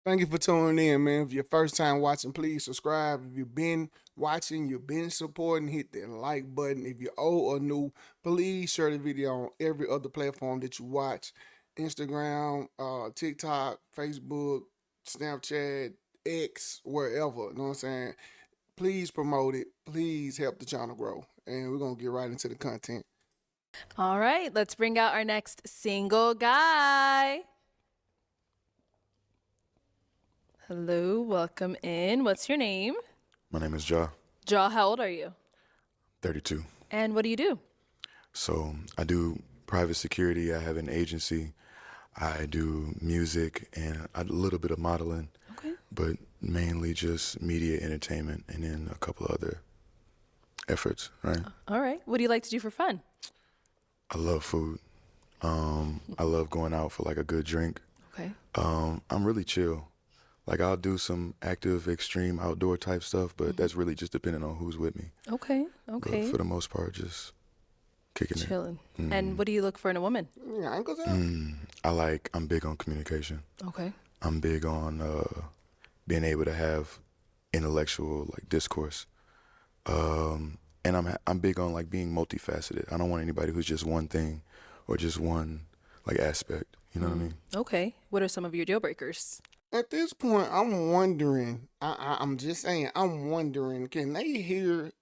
Thank you for tuning in, man. If you're first time watching, please subscribe. If you've been watching, you've been supporting, hit that like button. If you're old or new, please share the video on every other platform that you watch. Instagram, TikTok, Facebook, Snapchat, X, wherever. You know what I'm saying? Please promote it. Please help the channel grow. And we're gonna get right into the content. All right, let's bring out our next single guy. Hello, welcome in. What's your name? My name is Ja, Jaw, how old are you? 32. And what do you do? So I do private security. I have an agency. I do music and a little bit of modeling, Okay. but mainly just media entertainment and then a couple other efforts, right? All right. What do you like to do for fun? I love food. I love going out for like a good drink. Okay. I'm really chill. Like I'll do some active, extreme outdoor type stuff, but that's really just depending on who's with me. Okay. But Okay. for the most part, just kicking it. Chilling. And what do you look for in a woman? Yeah, I ain't gonna say. I'm big on communication. Okay. I'm big on being able to have intellectual like discourse, and I'm big on like being multifaceted. I don't want anybody who's just one thing or just one like aspect. You know what I mean? Okay. What are some of your deal breakers? At this point, I'm wondering. I'm just saying. I'm wondering. Can they hear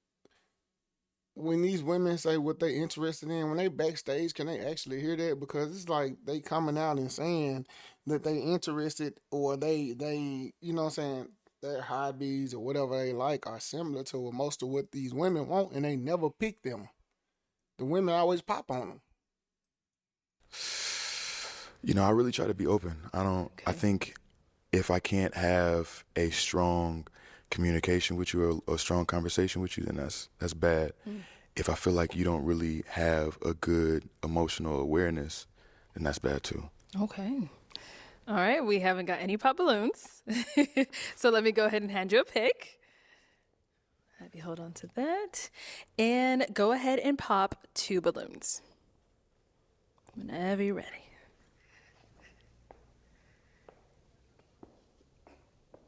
when these women say what they interested in? When they backstage, can they actually hear that? Because it's like they coming out and saying that they interested, or they you know what I'm saying, their hobbies or whatever they like are similar to most of what these women want, and they never pick them. The women always pop on them. You know, I really try to be open. I don't. I Okay. think if I can't have a strong communication with you or a strong conversation with you, then that's bad. If I feel like you don't really have a good emotional awareness, then that's bad too. Okay. All right. We haven't got any pop balloons. So let me go ahead and hand you a pick. Have you hold on to that. And go ahead and pop 2 balloons. Whenever you're ready.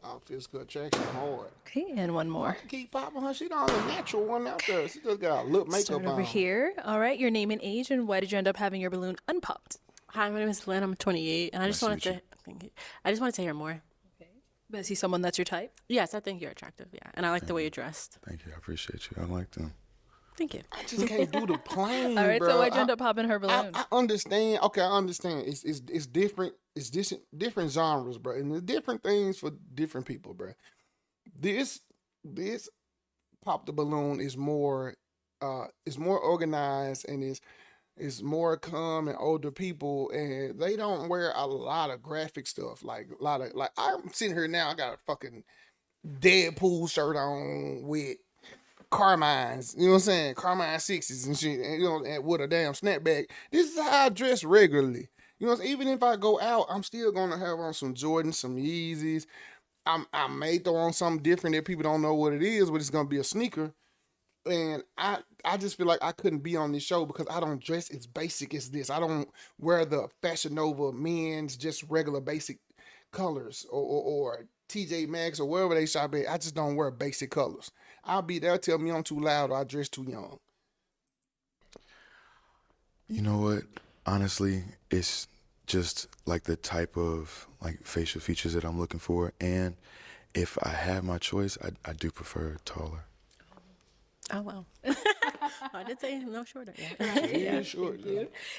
Our physical attraction hard. Okay, and one Why more. you keep popping her? She don't have a natural one out there. She just got a look Start makeup over on. here. All right, your name and age, and why did you end up having your balloon unpopped? Hi, my name is Lenn. I'm 28, and I just Nice to wanted meet to thank you. I just wanted to hear more. Okay. But is he someone that's your type? Yes, I think you're attractive. Yeah, and I like the way you're dressed. Thank you. I appreciate you. I like them. Thank you. I just can't do the plane, All right, bro. so why'd you end up popping her balloon? I understand. Okay, I understand. It's different. It's different genres, bro, and the different things for different people, bro. This pop the balloon is more organized and is more calm and older people, and they don't wear a lot of graphic stuff, like a lot of like I'm sitting here now. I got a fucking Deadpool shirt on with Carmine's, you know what I'm saying? Carmine sixes and shit, and, you know, and with a damn snapback. This is how I dress regularly. You know, even if I go out, I'm still gonna have on some Jordans, some Yeezys. I may throw on something different that people don't know what it is, but it's gonna be a sneaker. And I just feel like I couldn't be on this show because I don't dress as basic as this. I don't wear the Fashion Nova men's just regular basic colors or TJ Maxx or wherever they shop at. I just don't wear basic colors. I'll be there. Tell me I'm too loud or I dress too young. You know what? Honestly, it's just like the type of like facial features that I'm looking for, and if I have my choice, I do prefer taller. Oh wow. I did say no shorter. Yeah. Yeah, sure.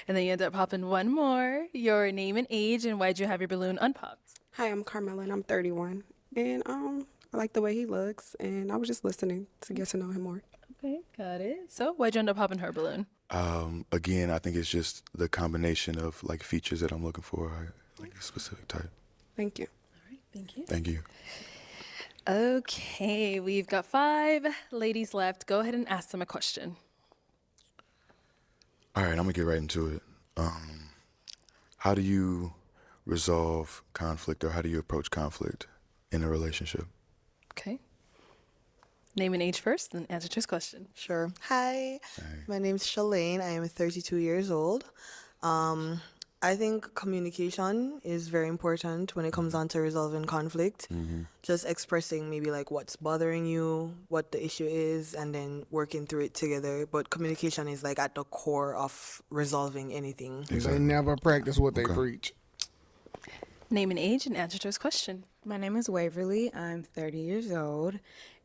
And then you end up popping one more, your name and age, and why'd you have your balloon unpopped? Hi, I'm Carmela and I'm 31. And I like the way he looks and I was just listening to get to know him more. Okay, got it. So why'd you end up popping her balloon? Again, I think it's just the combination of like features that I'm looking for, like a specific type. Thank you. All right, thank you. Thank you. Okay, we've got 5 ladies left. Go ahead and ask them a question. All right, I'm gonna get right into it. How do you resolve conflict, or how do you approach conflict in a relationship? Okay. Name and age first, then answer this question. Sure. Hi, my name's Shalane. I am 32 years old. I I think communication is very important when it comes on to resolving conflict. Just expressing maybe like what's bothering you, what the issue is, and then working through it together. But communication is like at the core of resolving anything. They never practice what they Okay. preach. Name and age and answer to his question. My name is Waverly. I'm 30 years old,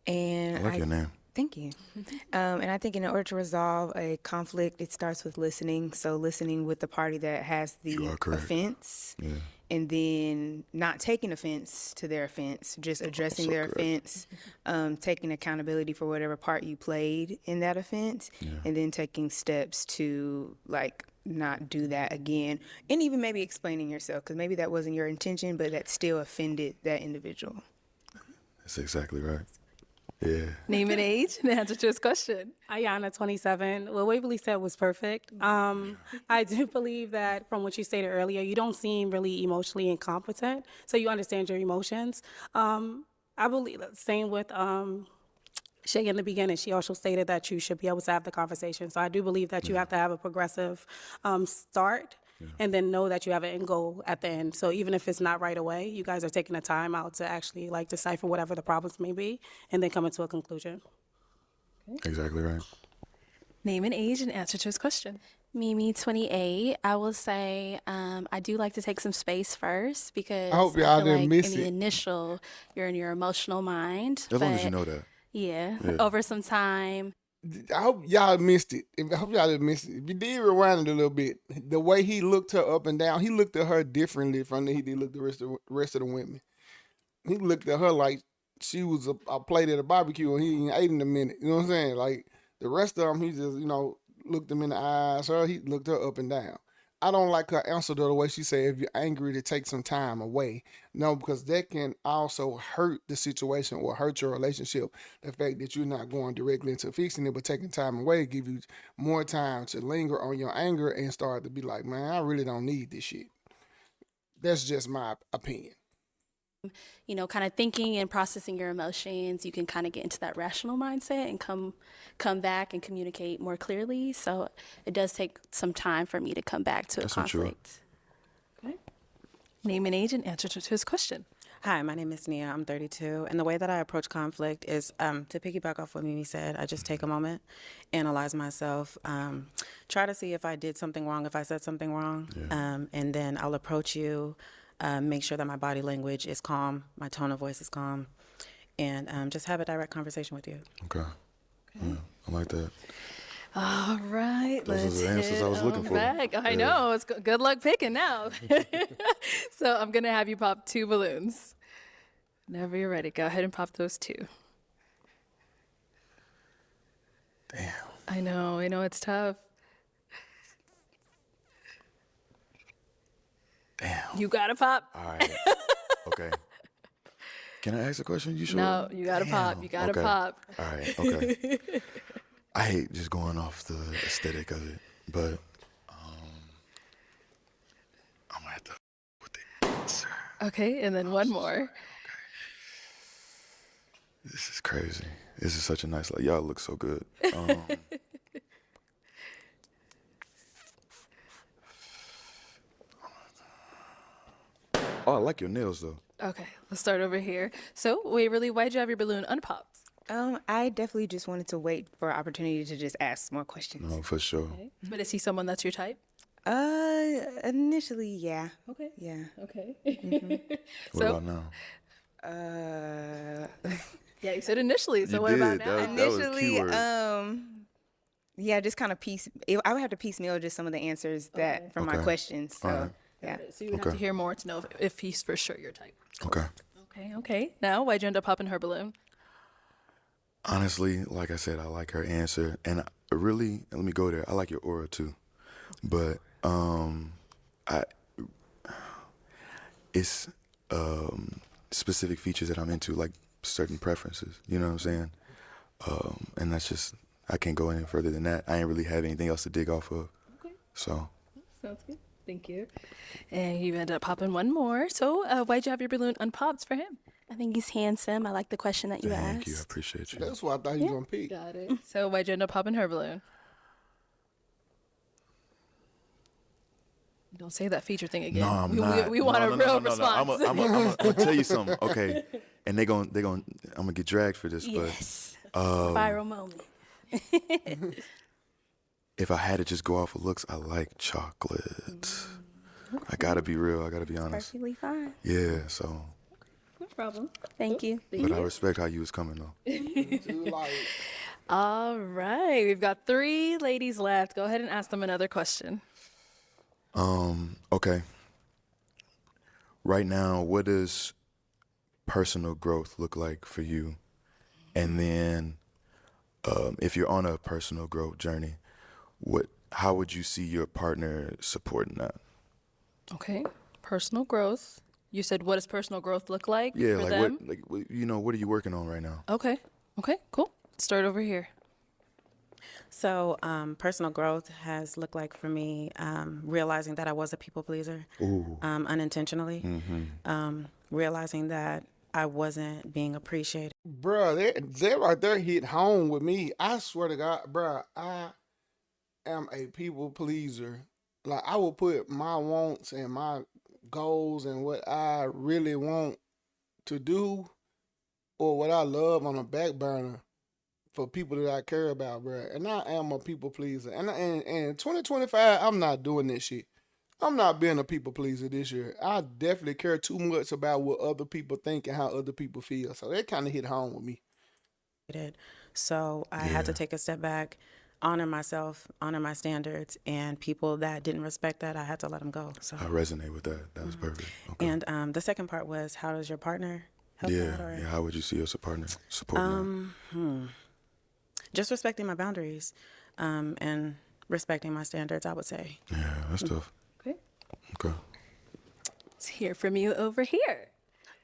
and I like your name. Thank you. And I think in order to resolve a conflict, it starts with listening. So listening with the party that has the You are correct. offense, Yeah. and then not taking offense to their offense, just addressing So their correct. offense, taking accountability for whatever part you played in that offense, and then taking steps to like not do that again, and even maybe explaining yourself, because maybe that wasn't your intention, but that still offended that individual. That's exactly right. Yeah. Name and age and answer to his question. Ayana, 27. What Waverly said was perfect. I do believe that from what you stated earlier, you don't seem really emotionally incompetent, so you understand your emotions. I believe same with Shay in the beginning. She also stated that you should be able to have the conversation. So I do believe that you have to have a progressive start. And then know that you have an end goal at the end. So even if it's not right away, you guys are taking the time out to actually like decipher whatever the problems may be, and then come into a conclusion. Exactly right. Name and age and answer to his question. Mimi, 28. I will say I do like to take some space first because I hope y'all feel didn't like miss in the it. initial, you're in your emotional mind. As long as you but know that. Yeah, Yeah. over some time. I hope y'all missed it. I hope y'all didn't miss it. If you did rewind it a little bit, the way he looked her up and down, he looked at her differently from the he did look at the rest of the women. He looked at her like she was a plate at a barbecue and he ain't ate in a minute. You know what I'm saying? Like the rest of them, he just, looked them in the eyes. He looked her up and down. I don't like her answer though, the way she said, if you're angry, to take some time away. No, because that can also hurt the situation or hurt your relationship. The fact that you're not going directly into fixing it, but taking time away give you more time to linger on your anger and start to be like, man, I really don't need this shit. That's just my opinion. Kind of thinking and processing your emotions, you can kind of get into that rational mindset and come back and communicate more clearly. So it does take some time for me to come back to That's a mature. conflict. Okay. Name and age and answer to his question. Hi, my name is Nia. I'm 32. And the way that I approach conflict is to piggyback off what Mimi said, I just take a moment, analyze myself, try to see if I did something wrong, if I said something wrong, and then I'll approach you, make sure that my body language is calm, my tone of voice is calm, and just have a direct conversation with you. Okay. Yeah, I like that. All right, Those are let's the answers hit I was looking on for. back. I Yeah. know, it's good luck picking now. So I'm gonna have you pop 2 balloons. Whenever you're ready, go ahead and pop those 2. Damn. I know, it's tough. Damn. You gotta pop. All right. Okay. Can I ask a question? You sure? No, you gotta pop. Damn. You gotta Okay. pop. All right. Okay. I hate just going off the aesthetic of it, but I'm gonna have to with the answer. Okay, and then one more. This is crazy. This is such a nice. Like, y'all look so good. Oh, I like your nails though. Okay, let's start over here. So, Waverly, why'd you have your balloon unpopped? I definitely just wanted to wait for an opportunity to just ask more questions. No, for sure. Okay. But is he someone that's your type? Initially, yeah. Okay. Yeah. Okay. What about now? Yeah, you said initially. So You what about did. now? That was Initially, keyword. yeah, just kind of I would have to piecemeal just some of the answers that from my Okay. questions. So, All right. yeah. So you would have to hear more to know if he's for sure your type. Okay. Okay. Now, why'd you end up popping her balloon? Honestly, like I said, I like her answer, and really, let me go there. I like your aura too, but it's specific features that I'm into, like certain preferences. You know what I'm saying? And that's just, I can't go any further than that. I ain't really have anything else to dig off of. Okay. So. Sounds good. Thank you. And you end up popping one more. So why'd you have your balloon unpopped for him? I think he's handsome. I like the question that you Thank asked. you. I appreciate you. That's what I thought he was gonna pick. Got it. So why'd you end up popping her balloon? Don't say that feature thing again. No, I'm not. We want a real response. I'm gonna tell you something. Okay, and I'm gonna get dragged for this, Yes. but Viral moment. if I had to just go off of looks, I like chocolate. I gotta be real. I gotta be honest. Perfectly fine. Yeah. So, No problem. Thank you. but I respect how you was coming though. Too, like, All right. We've got 3 ladies left. Go ahead and ask them another question. Okay. Right now, what does personal growth look like for you? And then, if you're on a personal growth journey, how would you see your partner supporting that? Okay. Personal growth. You said, what does personal growth look like Yeah, for like them? what are you working on right now? Okay. Okay, cool. Start over here. So, personal growth has looked like for me realizing that I was a people pleaser unintentionally, realizing that I wasn't being appreciated. bruh, they right there hit home with me. I swear to God, bruh, I am a people pleaser. Like, I will put my wants and my goals and what I really want to do or what I love on a back burner for people that I care about, bruh. And I am a people pleaser. And in 2025, I'm not doing this shit. I'm not being a people pleaser this year. I definitely care too much about what other people think and how other people feel. So that kind of hit home with me. So I had to take a step back, honor myself, honor my standards, and people that didn't respect that, I had to let them go. So I resonate with that. That was perfect. Okay. And the second part was, how does your partner help Yeah, that? Or, yeah. How would you see us a partner supporting that? just respecting my boundaries and respecting my standards, I would say. Yeah, that's tough. Okay. Okay. Let's hear from you over here.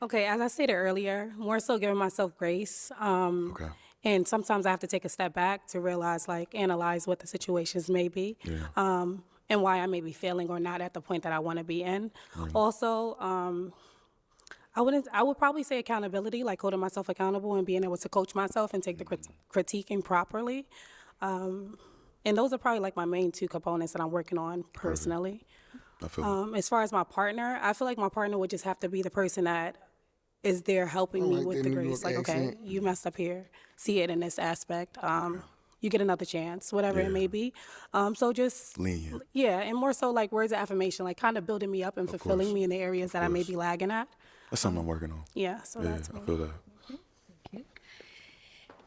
Okay, as I stated earlier, more so giving myself grace. Okay. And sometimes I have to take a step back to realize, like, analyze what the situations may be, and why I may be failing or not at the point that I want to be in. Also, I would probably say accountability, like holding myself accountable and being able to coach myself and take the critiquing properly. And those are probably like my main 2 components that I'm working on personally. I feel As far as my partner, I feel like my partner would just have to be the person that is there helping me like with that the New grace. York Like, okay, accent. you messed up here. See it in this aspect. You get another chance, whatever it may be. So just lenient. yeah, and more so like words of affirmation, like kind of building me up and fulfilling course. me in the areas that I may course. be lagging at. That's something I'm working on. Yeah, so Yeah, that's I me. feel that.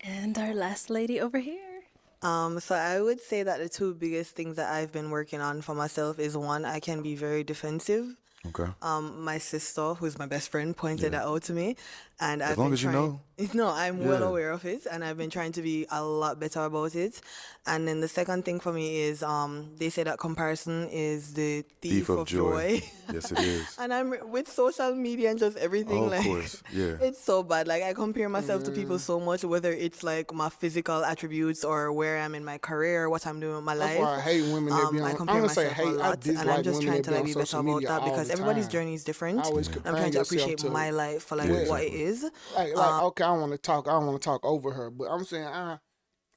And our last lady over here. So I would say that the 2 biggest things that I've been working on for myself is, 1, I can be very defensive. Okay. My sister, who's my best friend, pointed that out to me, and I've long been as you trying. No, I'm well Yeah. aware of it, and I've been trying to be a lot better about it. And then the second thing for me is, they say that comparison is the thief of joy. Yes, it is. And I'm with social media and just everything, Oh, of like, course. Yeah. it's so bad. Like, I compare myself to people so much, whether it's like my physical attributes or where I'm in my career, what I'm doing with my That's life. why I hate women that be on. I I'm compare gonna say myself a hate. I lot, and I'm dislike just women trying that to be like on be better social about media that all because the everybody's time. journey is different. Always I'm comparing trying to yourself appreciate to my life for like Yeah, what it exactly. is. like okay, I don't want to talk over her, but I'm saying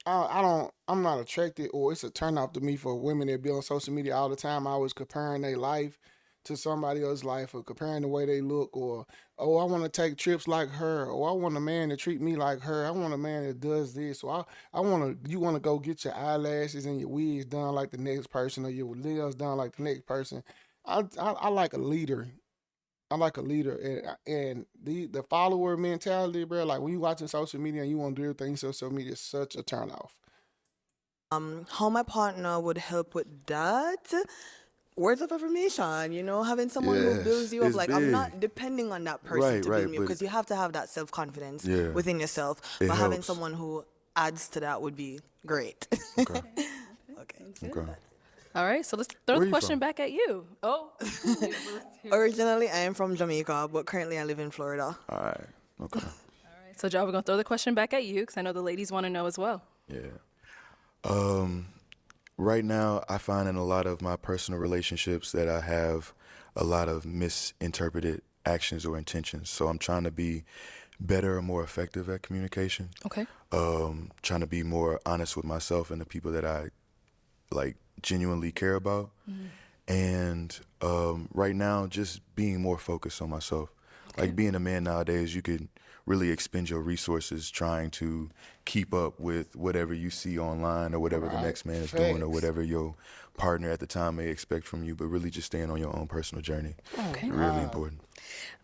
I'm not attracted, or it's a turn off to me for women that be on social media all the time. Always comparing their life to somebody else's life, or comparing the way they look, or oh, I want to take trips like her, or I want a man to treat me like her. I want a man that does this, or you want to go get your eyelashes and your wigs done like the next person, or your nails done like the next person. I like a leader. I like a leader, and the follower mentality, bro. Like when you watching social media and you want to do everything social media, is such a turnoff. How my partner would help with that? Words of affirmation, having someone who Yes, builds you up. it's Like, I'm big. not depending on that person Right, to right, build me up, but- because you have to have that self confidence Yeah. within yourself. It But having helps. someone who adds to that would be great. Okay. Okay. Okay. All right, so let's throw Where the you question from? back at you. Oh. Originally, I am from Jamaica, but currently I live in Florida. All right. Okay. All right, so Joe, we're going to throw the question back at you because I know the ladies want to know as well. Yeah. Right now, I find in a lot of my personal relationships that I have a lot of misinterpreted actions or intentions. So I'm trying to be better and more effective at communication. Okay. Trying to be more honest with myself and the people that I like genuinely care about. And right now, just being more focused on myself. Like being a man nowadays, you could really expend your resources trying to keep up with whatever you see online or whatever the next man is doing or Facts. whatever your partner at the time may expect from you, but really just staying on your own personal journey. Okay. Really important.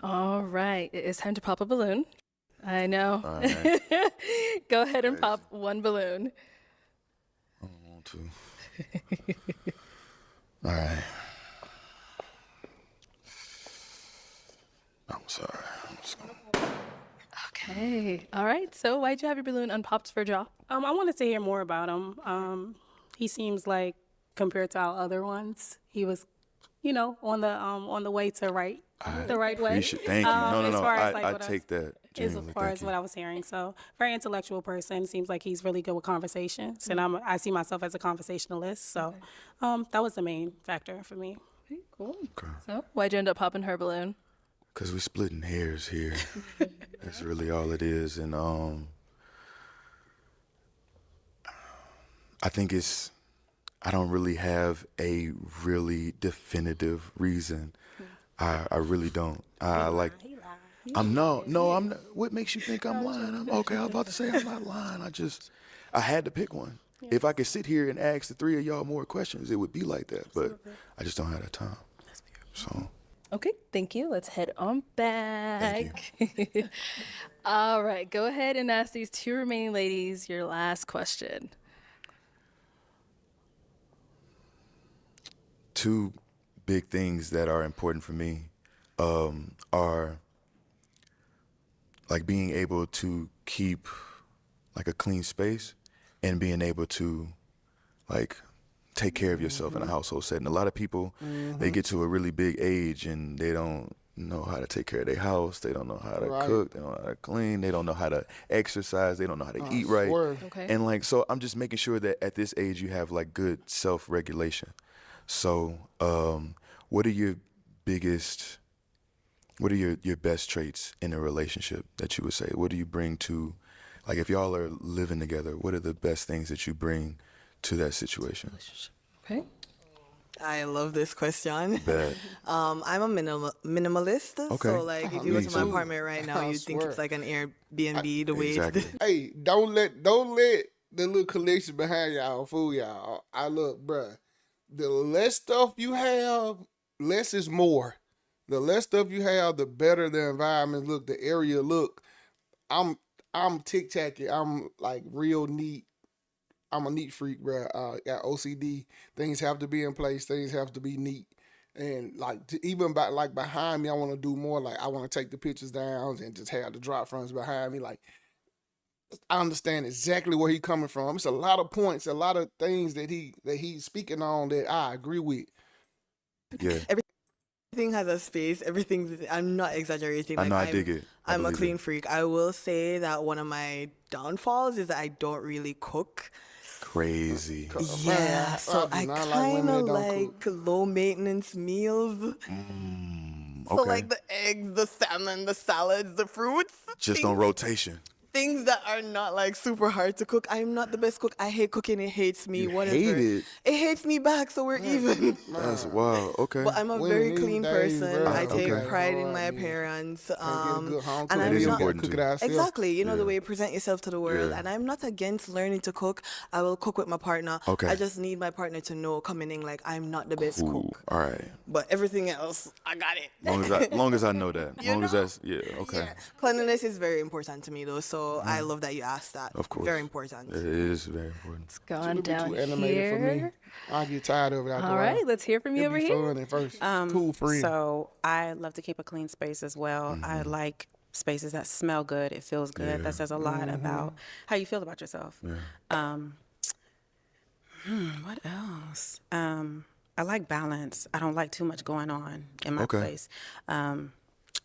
All right. It's time to pop a balloon. I know. All right. Go ahead and pop one balloon. I don't want to. All right. I'm sorry. I'm just gonna... Okay. All right. So why'd you have your balloon unpopped for Jaw? I wanted to hear more about him. He seems like, compared to our other ones, he was, on the way to the right way. Thank you. No. as far as, I what take that As genuinely. far Thank as you. what I was hearing, so very intellectual person. Seems like he's really good with conversations, and I see myself as a conversationalist. So, that was the main factor for me. Okay, cool. Okay. So why'd you end up popping her balloon? Cause we splitting hairs here. That's really all it is, and I think I don't really have a really definitive reason. I really don't. I'm not. What makes you think I'm lying? I'm okay. I was about to say I'm not lying. I had to pick one. Yeah. If I could sit here and ask the three of y'all more questions, it would be like that. But I just don't have that time. That's beautiful. So. Okay, thank you. Let's head on back. Thank you. All right, go ahead and ask these two remaining ladies your last question. Two big things that are important for me are like being able to keep like a clean space and being able to like take care of yourself in a household setting. A lot of people, they get to a really big age and they don't know how to take care of their house. They don't know how to cook. They don't know how to clean. They don't know how to exercise. They don't know how to eat right. Okay. And like, so I'm just making sure that at this age you have like good self-regulation. So what are your best traits in a relationship that you would say? What do you bring to, like if y'all are living together, what are the best things that you bring to that situation? Okay. I love this question. Bet. I'm a minimalist. Okay. So like if you go Me to my too. apartment right now, I you think swear. it's like an Airbnb the way Exactly. it's Hey, don't let the little collection behind y'all fool y'all. I look, bruh. The less stuff you have, less is more. The less stuff you have, the better the environment look, the area look. I'm tic-tacky. I'm like real neat. I'm a neat freak, bro. Got OCD. Things have to be in place. Things have to be neat. And like even behind me, I want to do more. Like I want to take the pictures down and just have the drop fronts behind me. Like I understand exactly where he's coming from. It's a lot of points, a lot of things that he's speaking on that I agree with. Yeah. everything has a space. I'm not exaggerating. I Like, know, I dig it. I I'm a believe clean it. freak. I will say that one of my downfalls is that I don't really cook. Crazy. Yeah, so I I do not like kind women of that don't like low maintenance meals. So Okay. like the eggs, the salmon, the salads, the fruits. Just on rotation. Things that are not like super hard to cook. I'm not the best cook. I hate cooking. It hates me. You Whatever. hate it? It hates me back. So we're even. That's wild. Okay. But I'm a Women very these clean days, person. bro. I take Okay. pride in Hard, my yeah. appearance. Can't get a good home and cooked I'm It is meal, not important cook it too. ourselves. exactly. You know the Yeah. way you present yourself to the world. Yeah. And I'm not against learning to cook. I will cook with my partner. Okay. I just need my partner to know coming in like I'm not the best Ooh, cook. all right. But everything else, I got it. Long as I know that. You Long as know? that's okay. Yeah. Cleanliness is very important to me though. So I love that you asked that. Of course. Very important. It is very important. It's gone down Too animated for me. here. I get tired of it. After All a while. right, let's hear from you It'd over be here. fun at first. Cool friend. So I love to keep a clean space as well. I Mm-hmm. like spaces that smell good. It feels good. Yeah. That says a lot about how you feel about yourself. Yeah. What else? I like balance. I don't like too much going on in my Okay. place.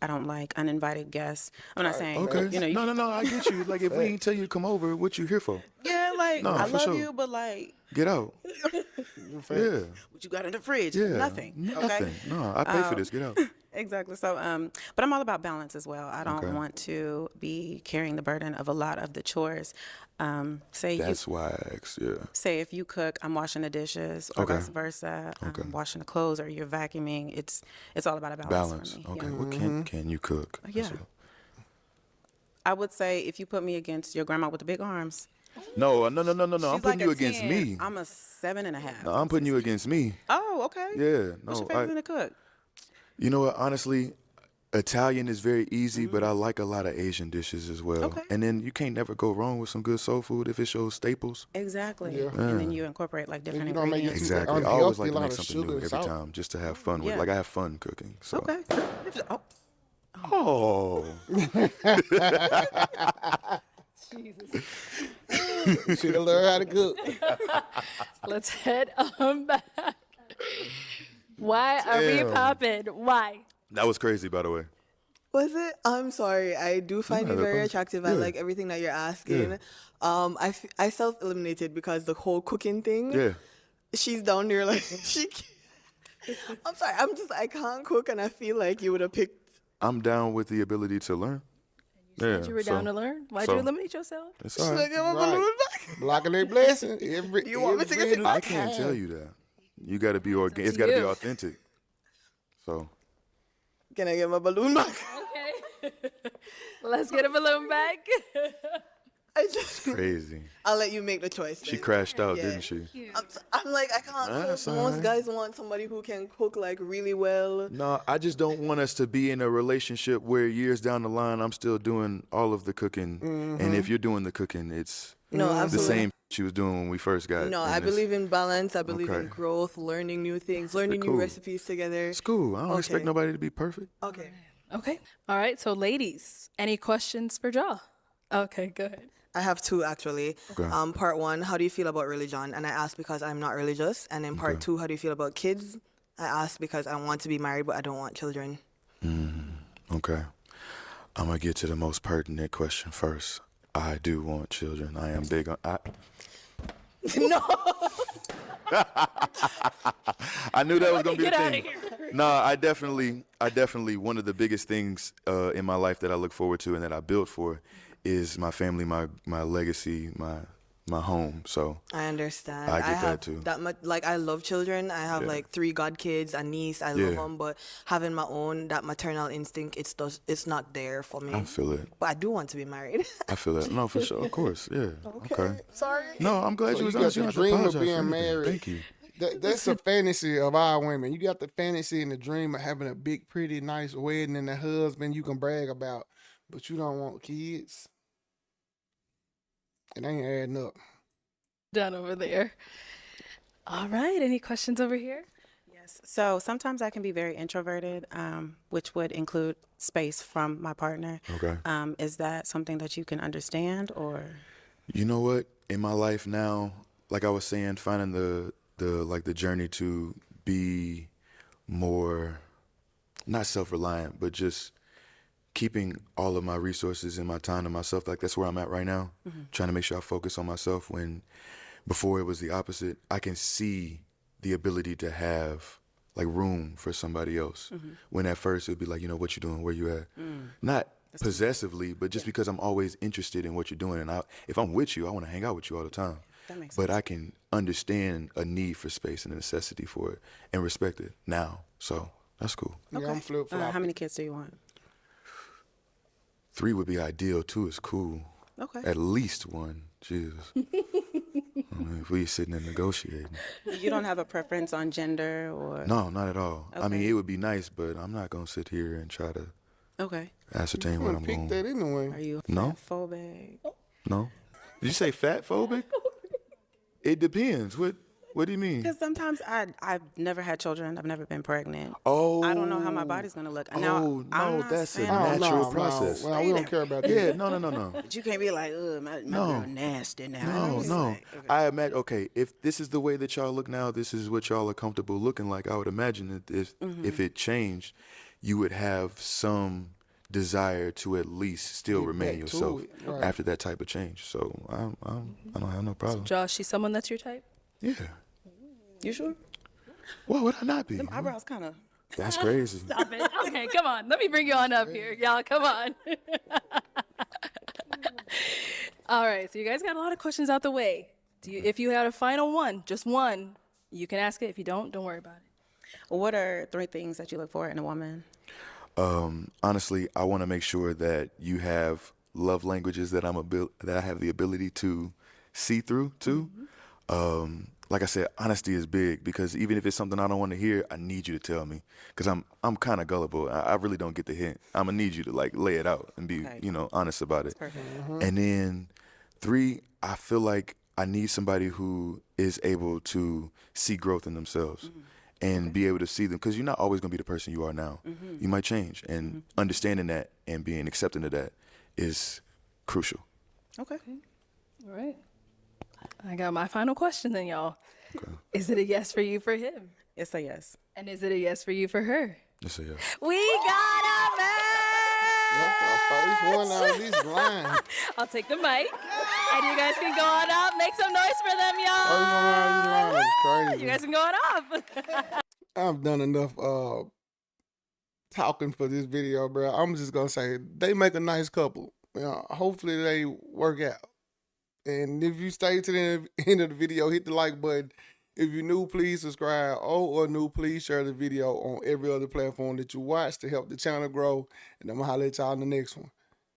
I don't like uninvited guests. I'm not saying, Okay. you know, No. I get you. Like if we ain't tell you to come over, what you here for? yeah, like No, I for love sure. you, but like, Get out. Yeah. what you got in the fridge? Yeah. Nothing. Nothing. Okay. No, I pay for this. Get out. Exactly. So, but I'm all about balance as well. I don't Okay. want to be carrying the burden of a lot of the chores. That's why I asked. Yeah. Say if you cook, I'm washing the dishes, or Okay. vice versa. Okay. Washing the clothes, or you're vacuuming. It's all about a balance, Balance. for me. Okay. Yeah. What can you cook? Yeah. That's what- I would say if you put me against your grandma with the big arms, No. No. I'm she's putting like you a against 10. me. I'm a 7.5. No, I'm putting you against me. Oh, okay. Yeah. What's No. your favorite thing to cook? You know what? Honestly, Italian is very easy, but I like a lot of Asian dishes as well. Okay. And then you can't never go wrong with some good soul food if it's your staples. Exactly. Yeah. And then you incorporate like you different don't make it ingredients. too Exactly. I always unhealthy, like a to lot make of something sugar new and every salt. time, just to have fun with. Yeah. Like I have fun cooking. So. Okay. Oh. Oh. She done learn how to cook. Let's head on back. Why are we Damn. popping? Why? That was crazy, by the way. Was it? I'm sorry. I do find you that's very fine. attractive. I Yeah. like everything that you're asking. I self-eliminated because the whole cooking thing. Yeah. She's down there like she. I'm sorry. I can't cook, and I feel like you would have picked. I'm down with the ability to learn. Yeah. You were down to learn. Why'd so- you eliminate yourself? It's She's all like, right. "Get my Right. balloon back." Blocking their blessing. Every, You want me to get every it? I can't tell you that. You got to be organic. It's got to be you. authentic. So. Can I get my balloon back? Okay. Let's get a balloon back. I just. Crazy. I'll let you make the choice. She then. crashed out, Yeah. didn't she? I'm like, I can't cook. That's all Most right. guys want somebody who can cook like really well. No, I just don't want us to be in a relationship where years down the line I'm still doing all of the cooking, and if you're doing the cooking, it's No, the absolutely. same she was doing when we first got. No, in I this. believe in balance. I believe in Okay. growth, learning new things, learning cool. new recipes together. It's cool. I don't expect Okay. nobody to be perfect. Okay. Okay. All right. So, ladies, any questions for Jaw? Okay, go ahead. I have two actually. Okay. Part one, how do you feel about religion? And I ask because I'm not religious. And then part two, how do you feel about kids? I ask because I want to be married, but I don't want children. Okay. I'm gonna get to the most pertinent question first. I do want children. I am big on. No. I knew that was gonna be the Get outta thing. here. No, I definitely. One of the biggest things in my life that I look forward to and that I built for is my family, my legacy, my home. So I understand. I get have that too. That much, like I love children. I have Yeah. like 3 godkids, a niece. I Yeah. love them, but having my own, that maternal instinct, it's not there for me. I feel it. But I do want to be married. I feel it. No, for sure. Of course. Yeah. Okay. Sorry. No, I'm glad So you was you got honest. You the don't have to dream of apologize for being anything. married. Thank you. That's a fantasy of our women. You got the fantasy and the dream of having a big, pretty, nice wedding and a husband you can brag about, but you don't want kids. It ain't adding up. Done over there. All right. Any questions over here? Yes. So sometimes I can be very introverted, which would include space from my partner. Okay. Is that something that you can understand, or? You know what? In my life now, like I was saying, finding the journey to be more, not self-reliant, but just keeping all of my resources and my time to myself. Like that's where I'm at right now, trying to make sure I focus on myself. When before it was the opposite, I can see the ability to have like room for somebody else. When at first it would be like, you know, what you doing, where you at? Not possessively, but just because I'm always interested in what you're doing. And if I'm with you, I want to hang out with you all the time. That makes But sense. I can understand a need for space and a necessity for it and respect it now. So that's cool. Yeah, I'm flip flop. How many kids do you want? 3 would be ideal. 2 is cool. Okay. At least 1. Jesus. I mean, if we sitting and negotiating. You don't have a preference on gender or? No, not at all. I mean, Okay. it would be nice, but I'm not going to sit here and try to Okay. ascertain what I'm Pick going. that anyway. Are you No. phobic? No. Did you say fat phobic? It depends. What do you mean? Because sometimes I've never had children. I've never been pregnant. Oh. I don't know how my body's gonna look. Now, Oh, I'm no, not that's a saying Oh, natural process. Well, we don't care about that. Yeah, no. But you can't be like, ugh, my No. girl nasty now. No, It's no. like, okay. I imagine. Okay, if this is the way that y'all look now, this is what y'all are comfortable looking like. I would imagine that if it changed, you would have some desire to at least still Get remain back to yourself it, right. after that type of change. So I don't have no problem. Josh, she's someone that's your type? Yeah. You sure? Why would I not be? Them eyebrows kind of. That's crazy. Stop it. Okay, come on. Let me bring you on up here. Y'all, come on. All right, so you guys got a lot of questions out the way. If you had a final one, just one, you can ask it. If you don't worry about it. What are 3 things that you look for in a woman? Honestly, I want to make sure that you have love languages that that I have the ability to see through too. Like I said, honesty is big because even if it's something I don't want to hear, I need you to tell me because I'm kind of gullible. I really don't get the hint. I'm gonna need you to like lay it out and be honest about it. Perfect. And then 3, I feel like I need somebody who is able to see growth in themselves and be able to see them because you're not always going to be the person you are now. You might change, and understanding that and being accepting of that is crucial. Okay. All right. I got my final question then, y'all. Okay. Is it a yes for you for him? It's a yes. And is it a yes for you for her? Yes, yes. We got a match! That's the first one out of these blinds. I'll take the mic, and you guys can go on up. Make some noise for them, y'all. First one out of these blinds. Crazy. You guys can go on up. I've done enough talking for this video, bro. I'm just gonna say they make a nice couple. Hopefully they work out. And if you stay to the end of the video, hit the like button. If you're new, please subscribe. Or new, please share the video on every other platform that you watch to help the channel grow. And I'm gonna holler at y'all in the next one.